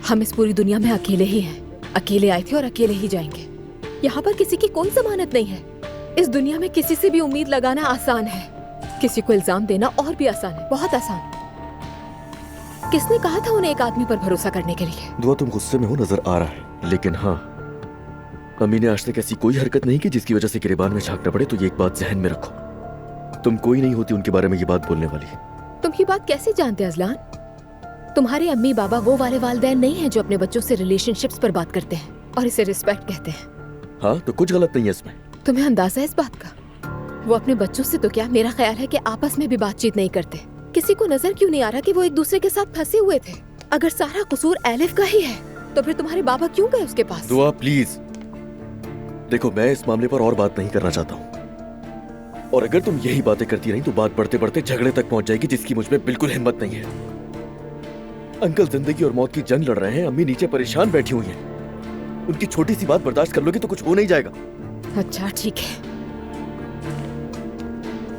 हम इस पूरी दुनिया में अकेले ही हैं। अकेले आए थे और अकेले ही जाएंगे। यहाँ पर किसी की कोई जमानत नहीं है। इस दुनिया में किसी से भी उम्मीद लगाना आसान है, किसी को इल्जाम देना और भी आसान है, बहुत आसान। किसने कहा था उन्हें एक आदमी पर भरोसा करने के लिए? दुआ, तुम गुस्से में हो नजर आ रहा है, लेकिन हाँ, अम्मी ने आज तक ऐसी कोई हरकत नहीं की जिसकी वजह से गिरेबान में झांकना पड़े। तो ये एक बात जहन में रखो, तुम कोई नहीं होती उनके बारे में ये बात बोलने वाली। तुम ये बात कैसे जानते अजलान? तुम्हारे अम्मी बाबा वो वाले वालिदैन नहीं हैं जो अपने बच्चों से रिलेशनशिप्स पर बात करते हैं और इसे रिस्पेक्ट कहते हैं। हाँ, तो कुछ गलत नहीं है इसमें। तुम्हें अंदाजा है इस बात का? वो अपने बच्चों से तो क्या, मेरा ख्याल है कि आपस में भी बातचीत नहीं करते। किसी को नजर क्यों नहीं आ रहा कि वो एक दूसरे के साथ फंसे हुए थे? अगर सारा कसूर एलिफ का ही है तो फिर तुम्हारे बाबा क्यों गए उसके पास? दुआ प्लीज, देखो मैं इस मामले पर और बात नहीं करना चाहता हूँ, और अगर तुम यही बातें करती रही तो बात बढ़ते बढ़ते झगड़े तक पहुंच जाएगी, जिसकी मुझ में बिल्कुल हिम्मत नहीं है। अंकल जिंदगी और मौत की जंग लड़ रहे हैं, अम्मी नीचे परेशान बैठी हुई हैं। उनकी छोटी सी बात बर्दाश्त कर लोगे तो कुछ हो नहीं जाएगा। अच्छा ठीक है,